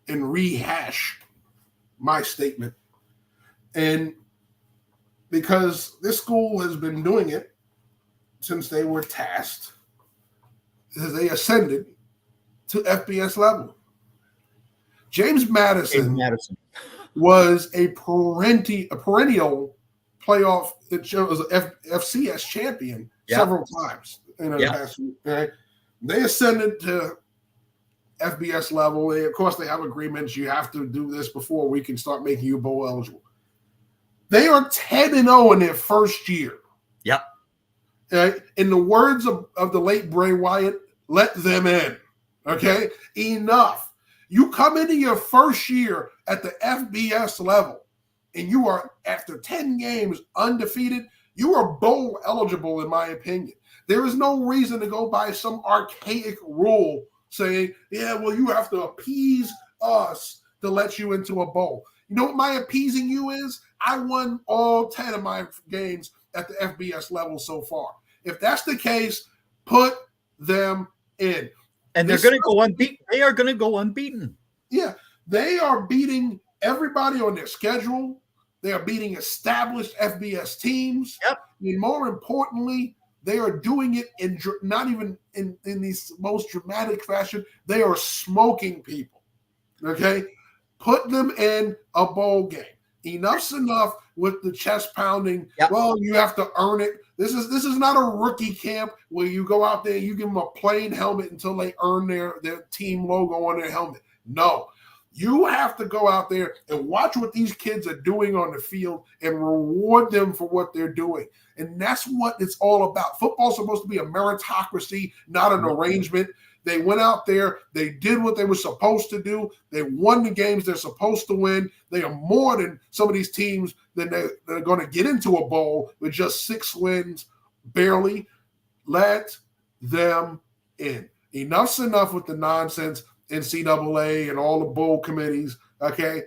and rehash my statement. And because this school has been doing it since they were tasked, as they ascended to FBS level. James Madison was a perennial playoff. It was an FCS champion several times in the past. Okay? They ascended to FBS level. Of course, they have agreements. You have to do this before we can start making you bowl eligible. They are 10-0 in their first year. Yep. In the words of the late Bray Wyatt, let them in. Okay? Enough. You come into your first year at the FBS level, and you are, after 10 games, undefeated. You are bowl eligible, in my opinion. There is no reason to go by some archaic rule saying, you have to appease us to let you into a bowl. You know what my appeasing you is? I won all 10 of my games at the FBS level so far. If that's the case, put them in. And they're going to go unbeaten. They are going to go unbeaten. Yeah, they are beating everybody on their schedule. They are beating established FBS teams. Yep. And more importantly, they are doing it in not even in these most dramatic fashion. They are smoking people. Okay? Put them in a bowl game. Enough's enough with the chest pounding. Yep. Well, you have to earn it. This is not a rookie camp where you go out there and you give them a plain helmet until they earn their team logo on their helmet. No. You have to go out there and watch what these kids are doing on the field and reward them for what they're doing. And that's what it's all about. Football's supposed to be a meritocracy, not an arrangement. They went out there. They did what they were supposed to do. They won the games they're supposed to win. They are more than some of these teams that they're going to get into a bowl with just 6 wins, barely. Let them in. Enough's enough with the nonsense. NCAA and all the bowl committees, okay?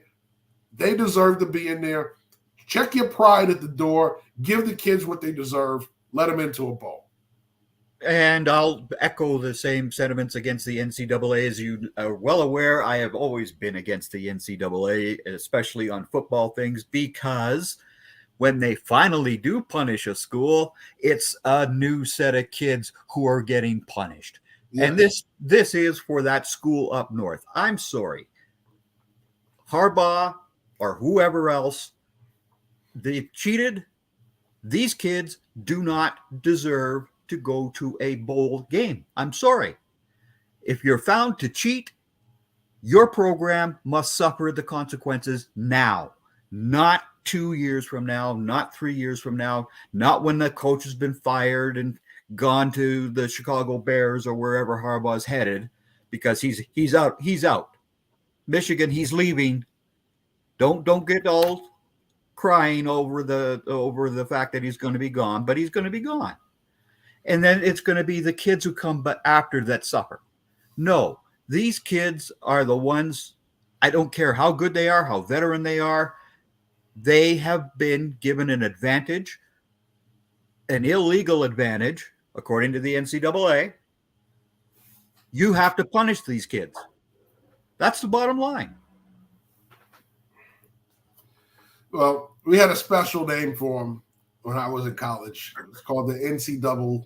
They deserve to be in there. Check your pride at the door. Give the kids what they deserve. Let them into a bowl. And I'll echo the same sentiments against the NCAA. As you are well aware, I have always been against the NCAA, especially on football things, because when they finally do punish a school, it's a new set of kids who are getting punished. Yes. And this is for that school up north. I'm sorry. Harbaugh or whoever else, they've cheated. These kids do not deserve to go to a bowl game. I'm sorry. If you're found to cheat, your program must suffer the consequences now, not 2 years from now, not 3 years from now, not when the coach has been fired and gone to the Chicago Bears or wherever Harbaugh's headed, because he's out. He's out. Michigan, he's leaving. Don't get all crying over the fact that he's going to be gone, but he's going to be gone. And then it's going to be the kids who come after that suffer. No, these kids are the ones, I don't care how good they are, how veteran they are, they have been given an advantage, an illegal advantage, according to the NCAA. You have to punish these kids. That's the bottom line. Well, we had a special name for them when I was in college. It's called the NCAA.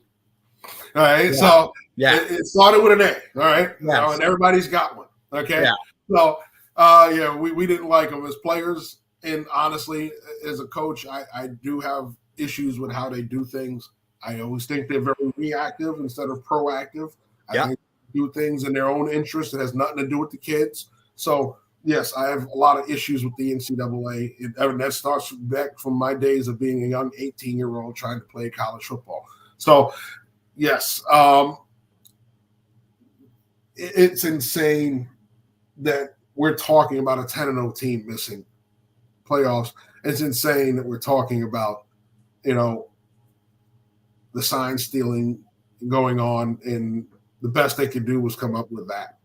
All right, Yeah. so Yeah. it started with an A. All right, Yes. and everybody's got one. Okay, Yeah. so we didn't like them as players, and honestly, as a coach, I do have issues with how they do things. I always think they're very reactive instead of proactive. I think they do things in their own interest. It has nothing to do with the kids. So yes, I have a lot of issues with the NCAA. And that starts back from my days of being a young 18-year-old trying to play college football. So yes, it's insane that we're talking about a 10-0 team missing playoffs. It's insane that we're talking about, the sign stealing going on, and the best they could do was come up with that.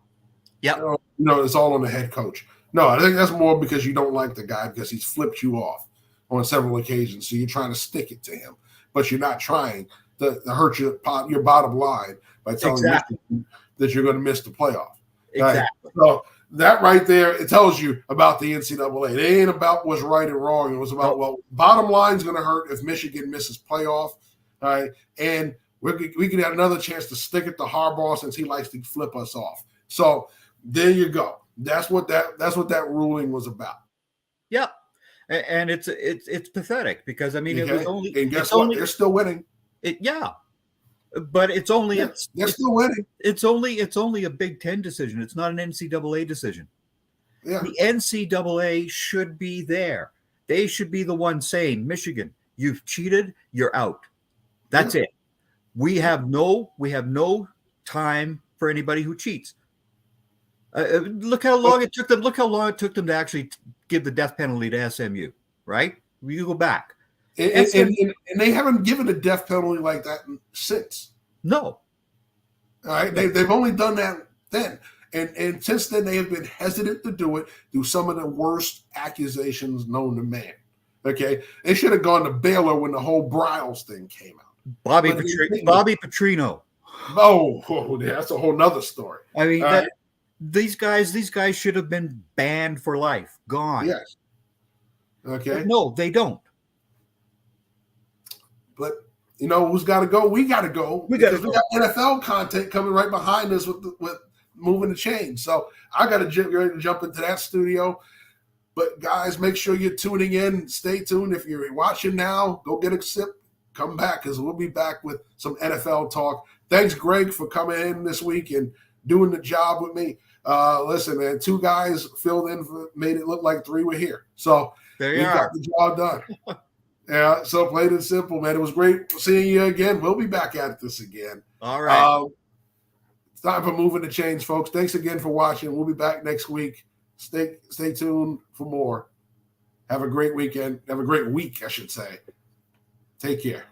Yeah. It's all on the head coach. No, I think that's more because you don't like the guy because he's flipped you off on several occasions. So you're trying to stick it to him, but you're not trying to hurt your bottom line by telling you that you're going to miss the playoff. Exactly. Right? So that right there, it tells you about the NCAA. It ain't about what's right and wrong. It was about, bottom line's going to hurt if Michigan misses playoff. All right. And we could have another chance to stick it to Harbaugh since he likes to flip us off. So there you go. That's what that ruling was about. Yeah. And it's pathetic because it was only, and guess what? They're still winning. But it's only they're still winning. It's only a Big Ten decision. It's not an NCAA decision. Yeah. The NCAA should be there. They should be the one saying, Michigan, you've cheated, you're out. That's it. We have no time for anybody who cheats. Look how long it took them. Look how long it took them to actually give the death penalty to SMU. Right? You go back, and they haven't given a death penalty like that since. No. All right, they've only done that then, and since then they have been hesitant to do it through some of the worst accusations known to man. Okay, they should have gone to Baylor when the whole Bryles thing came out. Bobby Petrino. Oh, that's a whole nother story. I mean, these guys should have been banned for life, gone. Yes. Okay. But no, they don't. But who's got to go? We got to go. We got NFL content coming right behind us with moving the chains. So I got to ready to jump into that studio. But guys, make sure you're tuning in. Stay tuned. If you're watching now, go get a sip. Come back because we'll be back with some NFL talk. Thanks, Greg, for coming in this week and doing the job with me. Listen, man, 2 guys filled in, made it look like 3 were here. So we got the job done. Yeah, so plain and simple, man. It was great seeing you again. We'll be back at this again. All right. It's time for moving the chains, folks. Thanks again for watching. We'll be back next week. Stay tuned for more. Have a great weekend. Have a great week, I should say. Take care.